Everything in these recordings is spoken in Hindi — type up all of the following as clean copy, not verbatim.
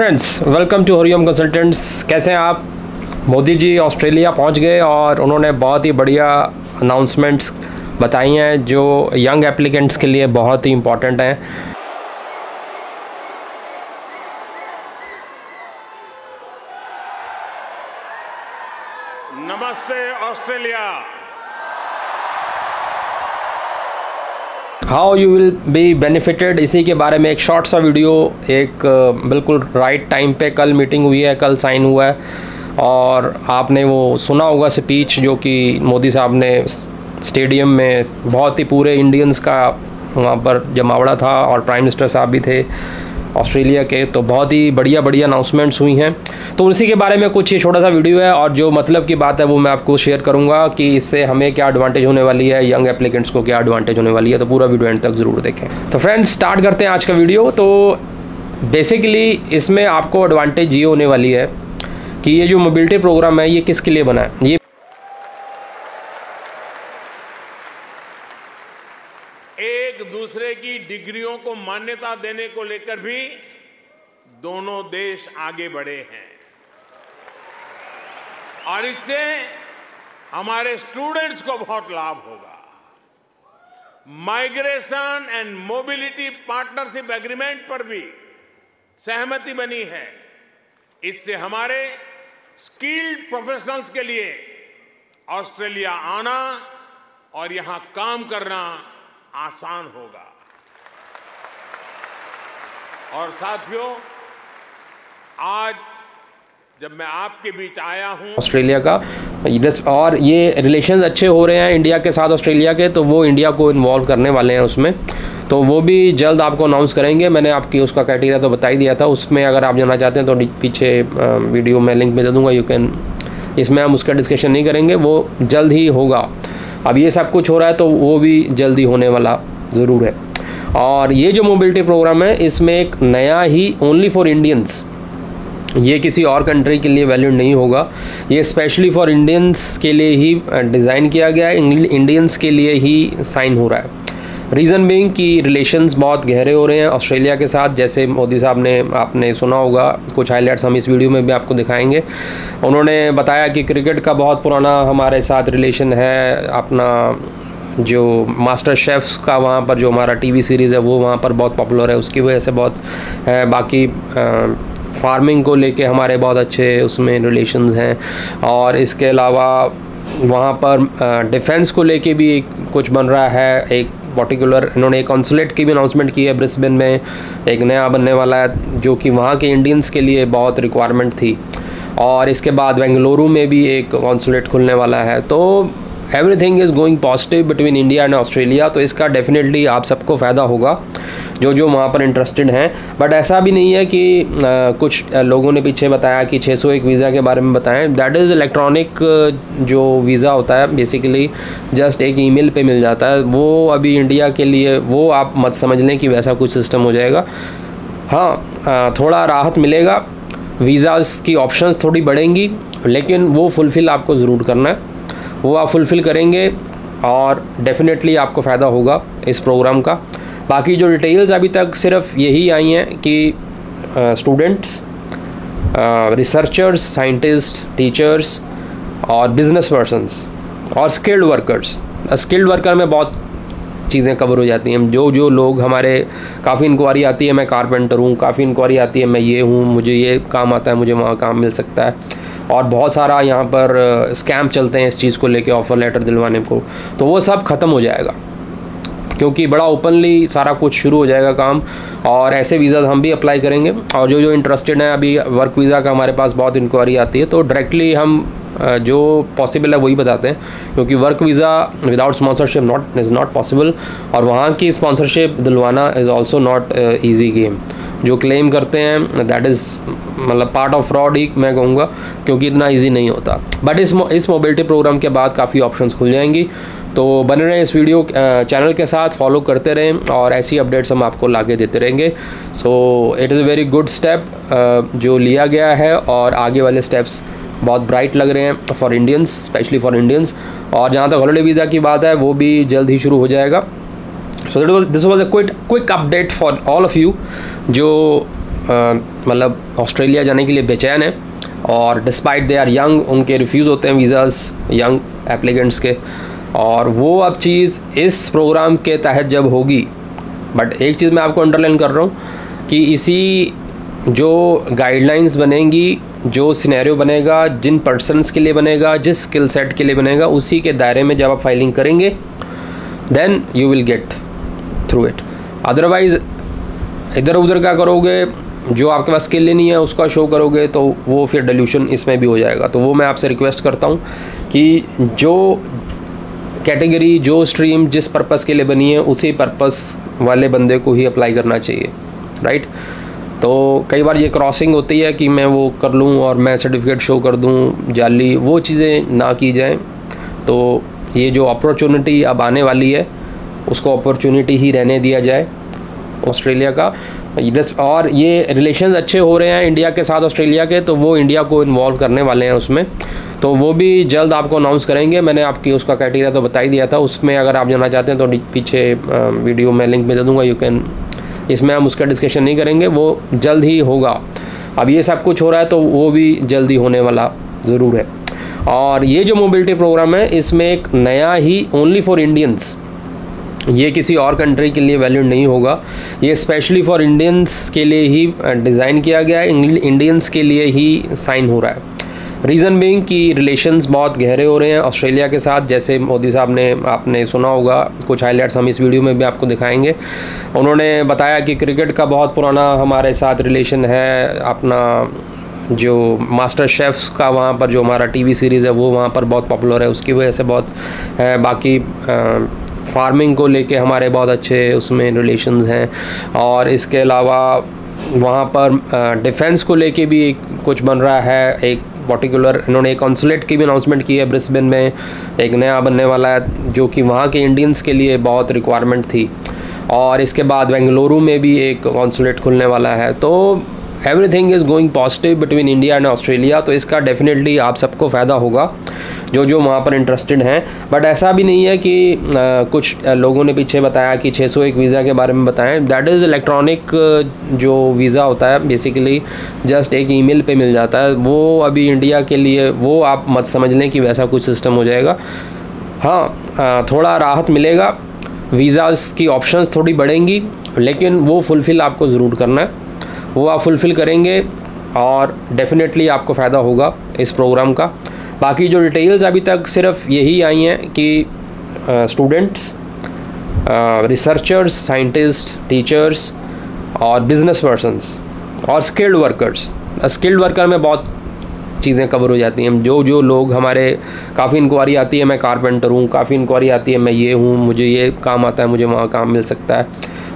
Friends, welcome to Hariom consultants. कैसे हैं आप? मोदी जी ऑस्ट्रेलिया पहुंच गए और उन्होंने बहुत ही बढ़िया अनाउंसमेंट्स बताई हैं जो यंग एप्लीकेंट्स के लिए बहुत ही इम्पॉर्टेंट हैं। नमस्ते Australia. How you will be benefited, इसी के बारे में एक शॉर्ट सा वीडियो, एक बिल्कुल राइट टाइम पे कल मीटिंग हुई है, कल साइन हुआ है और आपने वो सुना होगा स्पीच जो कि मोदी साहब ने स्टेडियम में, बहुत ही पूरे इंडियंस का वहाँ पर जमावड़ा था और प्राइम मिनिस्टर साहब भी थे ऑस्ट्रेलिया के। तो बहुत ही बढ़िया अनाउंसमेंट्स हुई हैं, तो उसी के बारे में कुछ ये छोटा सा वीडियो है और जो मतलब की बात है वो मैं आपको शेयर करूंगा कि इससे हमें क्या एडवांटेज होने वाली है, यंग एप्लीकेंट्स को क्या एडवांटेज होने वाली है। तो पूरा वीडियो एंड तक ज़रूर देखें। तो फ्रेंड्स, स्टार्ट करते हैं आज का वीडियो। तो बेसिकली इसमें आपको एडवांटेज ये होने वाली है कि ये जो मोबिलिटी प्रोग्राम है ये किसके लिए बना है। ये एक दूसरे की डिग्रियों को मान्यता देने को लेकर भी दोनों देश आगे बढ़े हैं और इससे हमारे स्टूडेंट्स को बहुत लाभ होगा। Migration and mobility partnership agreement पर भी सहमति बनी है। इससे हमारे स्किल्ड प्रोफेशनल्स के लिए ऑस्ट्रेलिया आना और यहां काम करना आसान होगा। और साथियों, आज जब मैं आपके बीच आया हूं ऑस्ट्रेलिया का और ये रिलेशंस अच्छे हो रहे हैं इंडिया के साथ ऑस्ट्रेलिया के, तो वो इंडिया को इन्वॉल्व करने वाले हैं उसमें, तो वो भी जल्द आपको अनाउंस करेंगे। मैंने आपकी उसका क्राइटेरिया तो बता ही दिया था, उसमें अगर आप जानना चाहते हैं तो पीछे वीडियो में लिंक में दे दूँगा, यू कैन। इसमें हम उसका डिस्कशन नहीं करेंगे, वो जल्द ही होगा। अब ये सब कुछ हो रहा है तो वो भी जल्दी होने वाला ज़रूर है। और ये जो मोबिलिटी प्रोग्राम है इसमें एक नया ही ओनली फॉर इंडियंस, ये किसी और कंट्री के लिए वैलिड नहीं होगा, ये स्पेशली फॉर इंडियंस के लिए ही डिज़ाइन किया गया है, इंडियंस के लिए ही साइन हो रहा है। रीज़न बीइंग कि रिलेशंस बहुत गहरे हो रहे हैं ऑस्ट्रेलिया के साथ। जैसे मोदी साहब ने, आपने सुना होगा, कुछ हाइलाइट्स हम इस वीडियो में भी आपको दिखाएंगे। उन्होंने बताया कि क्रिकेट का बहुत पुराना हमारे साथ रिलेशन है, अपना जो मास्टर शेफ्स का वहाँ पर जो हमारा टीवी सीरीज़ है वो वहाँ पर बहुत पॉपुलर है, उसकी वजह से बहुत है। बाकी फार्मिंग को लेके हमारे बहुत अच्छे उसमें रिलेशंस हैं और इसके अलावा वहाँ पर डिफेंस को लेके भी कुछ बन रहा है। एक पर्टिकुलर इन्होंने एक कॉन्सुलेट की भी अनाउंसमेंट की है, ब्रिस्बेन में एक नया बनने वाला है जो कि वहाँ के इंडियंस के लिए बहुत रिक्वायरमेंट थी। और इसके बाद बेंगलुरु में भी एक कॉन्सुलेट खुलने वाला है। तो everything is going positive between India and Australia. तो इसका डेफिनेटली आप सबको फ़ायदा होगा जो वहाँ पर इंटरेस्टेड हैं। बट ऐसा भी नहीं है कि कुछ लोगों ने पीछे बताया कि 601 वीज़ा के बारे में बताएं। दैट इज़ इलेक्ट्रॉनिक जो वीज़ा होता है, बेसिकली जस्ट एक ईमेल पे मिल जाता है। वो अभी इंडिया के लिए वो आप मत समझ लें कि वैसा कुछ सिस्टम हो जाएगा। हाँ, थोड़ा राहत मिलेगा, वीज़ाज़ की ऑप्शंस थोड़ी बढ़ेंगी, लेकिन वो फुलफ़िल आपको ज़रूर करना है, वो आप फुलफ़िल करेंगे और डेफिनेटली आपको फ़ायदा होगा इस प्रोग्राम का। बाकी जो डिटेल्स अभी तक सिर्फ यही आई हैं कि स्टूडेंट्स, रिसर्चर्स, साइंटिस्ट, टीचर्स और बिजनेस पर्सन्स और स्किल्ड वर्कर्स। स्किल्ड वर्कर में बहुत चीज़ें कवर हो जाती हैं। जो लोग हमारे, काफ़ी इंक्वायरी आती है मैं कारपेंटर हूँ, काफ़ी इंक्वायरी आती है मैं ये हूँ, मुझे ये काम आता है, मुझे वहाँ काम मिल सकता है, और बहुत सारा यहाँ पर स्कैम चलते हैं इस चीज़ को लेके, ऑफ़र लेटर दिलवाने को। तो वो सब ख़त्म हो जाएगा क्योंकि बड़ा ओपनली सारा कुछ शुरू हो जाएगा काम। और ऐसे वीज़ा हम भी अप्लाई करेंगे और जो इंटरेस्टेड हैं, अभी वर्क वीज़ा का हमारे पास बहुत इंक्वायरी आती है, तो डायरेक्टली हम जो पॉसिबल है वही बताते हैं, क्योंकि work visa without sponsorship is not possible, और वहाँ की स्पॉन्सरशिप दिलवाना is also not easy game. जो क्लेम करते हैं दैट इज़ मतलब पार्ट ऑफ फ्रॉड ही मैं कहूँगा, क्योंकि इतना इजी नहीं होता। बट इस मोबिलिटी प्रोग्राम के बाद काफ़ी ऑप्शंस खुल जाएंगी। तो बने रहें इस वीडियो चैनल के साथ, फॉलो करते रहें और ऐसी अपडेट्स हम आपको लाके देते रहेंगे। So it is a very good step जो लिया गया है, और आगे वाले स्टेप्स बहुत ब्राइट लग रहे हैं for Indians, specially for Indians. और जहाँ तक हॉलीडे वीज़ा की बात है वो भी जल्द ही शुरू हो जाएगा। So this was a quick update for all of you जो मतलब ऑस्ट्रेलिया जाने के लिए बेचैन है और डिस्पाइट दे आर यंग, उनके रिफ्यूज़ होते हैं वीज़ाज़ यंग एप्लीकेंट्स के, और वो अब चीज़ इस प्रोग्राम के तहत जब होगी, बट एक चीज़ मैं आपको अंडरलाइन कर रहा हूँ कि इसी जो गाइडलाइंस बनेंगी, जो सिनेरियो बनेगा, जिन पर्सन्स के लिए बनेगा, जिस स्किल सेट के लिए बनेगा, उसी के दायरे में जब आप फाइलिंग करेंगे then you will get through it. Otherwise इधर उधर क्या करोगे, जो आपके पास स्किल ही नहीं है उसका शो करोगे तो वो फिर डिल्यूशन इसमें भी हो जाएगा। तो वो मैं आपसे रिक्वेस्ट करता हूँ कि जो कैटेगरी, जो स्ट्रीम जिस पर्पस के लिए बनी है उसी पर्पस वाले बंदे को ही अप्लाई करना चाहिए, राइट। तो कई बार ये क्रॉसिंग होती है कि मैं वो कर लूँ और मैं सर्टिफिकेट शो कर दूँ जाली, वो चीज़ें ना की जाएं। तो ये जो अपॉर्चुनिटी अब आने वाली है उसको अपॉर्चुनिटी ही रहने दिया जाए ऑस्ट्रेलिया का। और ये रिलेशंस अच्छे हो रहे हैं इंडिया के साथ ऑस्ट्रेलिया के, तो वो इंडिया को इन्वॉल्व करने वाले हैं उसमें, तो वो भी जल्द आपको अनाउंस करेंगे। मैंने आपकी उसका क्राइटेरिया तो बता ही दिया था, उसमें अगर आप जाना चाहते हैं तो पीछे वीडियो में लिंक भेज दूँगा, यू कैन, इसमें हम उसका डिस्कशन नहीं करेंगे, वो जल्द ही होगा। अब ये सब कुछ हो रहा है तो वो भी जल्दी होने वाला ज़रूर है। और ये जो मोबिलिटी प्रोग्राम है इसमें एक नया ही ओनली फॉर इंडियंस, ये किसी और कंट्री के लिए वैलिड नहीं होगा, ये स्पेशली फॉर इंडियंस के लिए ही डिज़ाइन किया गया है, इंडियंस के लिए ही साइन हो रहा है। रीज़न बीइंग कि रिलेशंस बहुत गहरे हो रहे हैं ऑस्ट्रेलिया के साथ, जैसे मोदी साहब ने, आपने सुना होगा, कुछ हाइलाइट्स हम इस वीडियो में भी आपको दिखाएंगे। उन्होंने बताया कि क्रिकेट का बहुत पुराना हमारे साथ रिलेशन है, अपना जो मास्टर शेफ्स का वहाँ पर जो हमारा टीवी सीरीज़ है वो वहाँ पर बहुत पॉपुलर है, उसकी वजह से बहुत है। बाकी फार्मिंग को लेके हमारे बहुत अच्छे उसमें रिलेशंस हैं, और इसके अलावा वहाँ पर डिफेंस को लेके भी कुछ बन रहा है। एक पर्टिकुलर इन्होंने एक कॉन्सुलेट की भी अनाउंसमेंट की है, ब्रिस्बेन में एक नया बनने वाला है जो कि वहाँ के इंडियंस के लिए बहुत रिक्वायरमेंट थी, और इसके बाद बेंगलुरु में भी एक कॉन्सुलेट खुलने वाला है। तो everything is going positive between India and Australia, तो इसका डेफिनेटली आप सबको फ़ायदा होगा जो वहाँ पर इंटरेस्टेड हैं। बट ऐसा भी नहीं है कि कुछ लोगों ने पीछे बताया कि 601 वीज़ा के बारे में बताएं, दैट इज़ इलेक्ट्रॉनिक जो वीज़ा होता है, बेसिकली जस्ट एक ईमेल पे मिल जाता है, वो अभी इंडिया के लिए वो आप मत समझ लें कि वैसा कुछ सिस्टम हो जाएगा। हाँ, थोड़ा राहत मिलेगा, वीज़ाज़ की ऑप्शंस थोड़ी बढ़ेंगी, लेकिन वो फुलफ़िल आपको ज़रूर करना है, वो आप फुलफ़िल करेंगे और डेफिनेटली आपको फ़ायदा होगा इस प्रोग्राम का। बाकी जो डिटेल्स अभी तक सिर्फ यही आई हैं कि स्टूडेंट्स, रिसर्चर्स, साइंटिस्ट, टीचर्स और बिजनेस पर्सन्स और स्किल्ड वर्कर्स। स्किल्ड वर्कर में बहुत चीज़ें कवर हो जाती हैं, जो लोग हमारे, काफ़ी इंक्वायरी आती है मैं कारपेंटर हूँ, काफ़ी इंक्वायरी आती है मैं ये हूँ, मुझे ये काम आता है, मुझे वहाँ काम मिल सकता है,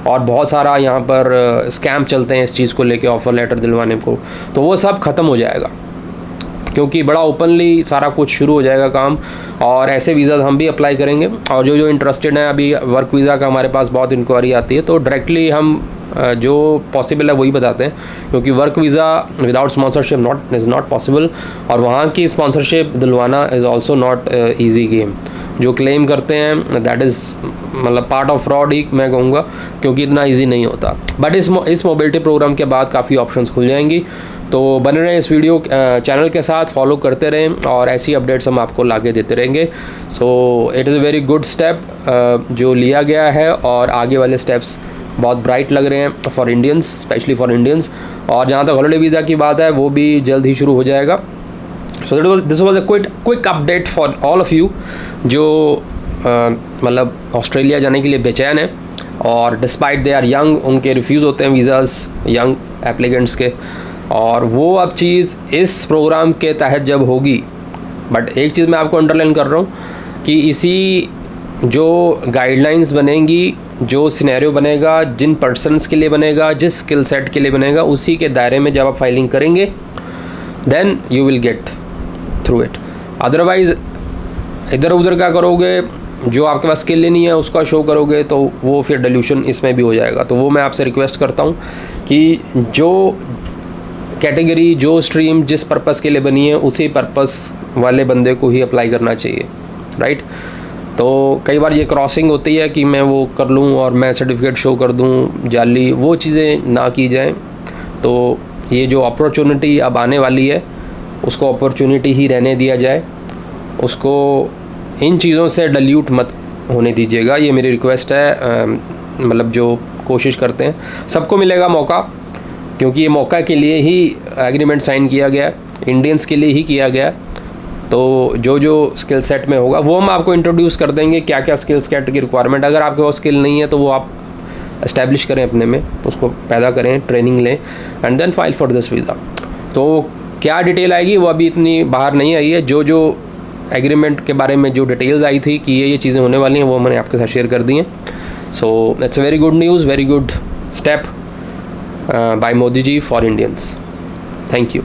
और बहुत सारा यहाँ पर स्कैम चलते हैं इस चीज़ को लेके, ऑफ़र लेटर दिलवाने को, तो वो सब ख़त्म हो जाएगा क्योंकि बड़ा ओपनली सारा कुछ शुरू हो जाएगा काम, और ऐसे वीज़ा हम भी अप्लाई करेंगे। और जो इंटरेस्टेड हैं, अभी वर्क वीज़ा का हमारे पास बहुत इंक्वायरी आती है, तो डायरेक्टली हम जो पॉसिबल है वही बताते हैं, क्योंकि work visa without sponsorship is not possible, और वहाँ की स्पॉन्सरशिप दिलवाना is also not easy game. जो क्लेम करते हैं दैट इज़ मतलब पार्ट ऑफ फ्रॉड ही मैं कहूँगा, क्योंकि इतना ईजी नहीं होता। बट इस मोबिलिटी प्रोग्राम के बाद काफ़ी ऑप्शंस खुल जाएंगी, तो बने रहें इस वीडियो चैनल के साथ, फॉलो करते रहें, और ऐसी अपडेट्स हम आपको लाके देते रहेंगे। So it is a very good step जो लिया गया है, और आगे वाले स्टेप्स बहुत ब्राइट लग रहे हैं for Indians, specially for Indians. और जहाँ तक हॉलीडे वीज़ा की बात है वो भी जल्द ही शुरू हो जाएगा। So this was a quick update for all of you जो मतलब ऑस्ट्रेलिया जाने के लिए बेचैन है, और डिस्पाइट दे आर यंग, उनके रिफ्यूज़ होते हैं वीज़ाज़ यंग एप्लीकेंट्स के, और वो अब चीज़ इस प्रोग्राम के तहत जब होगी, बट एक चीज़ मैं आपको अंडरलाइन कर रहा हूँ कि इसी जो गाइडलाइंस बनेंगी, जो सिनेरियो बनेगा, जिन पर्सन्स के लिए बनेगा, जिस स्किल सेट के लिए बनेगा, उसी के दायरे में जब आप फाइलिंग करेंगे then you will get through it. Otherwise इधर उधर क्या करोगे, जो आपके पास स्किल ही नहीं है उसका शो करोगे तो वो फिर डिल्यूशन इसमें भी हो जाएगा। तो वो मैं आपसे रिक्वेस्ट करता हूँ कि जो कैटेगरी, जो स्ट्रीम जिस पर्पस के लिए बनी है उसी पर्पस वाले बंदे को ही अप्लाई करना चाहिए, राइट। तो कई बार ये क्रॉसिंग होती है कि मैं वो कर लूँ और मैं सर्टिफिकेट शो कर दूँ जाली, वो चीज़ें ना की जाएं। तो ये जो अपॉर्चुनिटी अब आने वाली है उसको अपॉर्चुनिटी ही रहने दिया जाए, उसको इन चीज़ों से डल्यूट मत होने दीजिएगा, ये मेरी रिक्वेस्ट है। मतलब जो कोशिश करते हैं सबको मिलेगा मौका, क्योंकि ये मौका के लिए ही एग्रीमेंट साइन किया गया, इंडियंस के लिए ही किया गया। तो जो जो स्किल सेट में होगा वो हम आपको इंट्रोड्यूस कर देंगे, क्या क्या स्किल सेट की रिक्वायरमेंट। अगर आपके पास स्किल नहीं है तो वो आप इस्टेब्लिश करें अपने में, उसको पैदा करें, ट्रेनिंग लें and then file for this visa. तो क्या डिटेल आएगी वो अभी इतनी बाहर नहीं आई है। जो जो एग्रीमेंट के बारे में जो डिटेल्स आई थी कि ये चीज़ें होने वाली हैं वो मैंने आपके साथ शेयर कर दी हैं। So it's very good news, very good step by Modi ji for Indians. Thank you.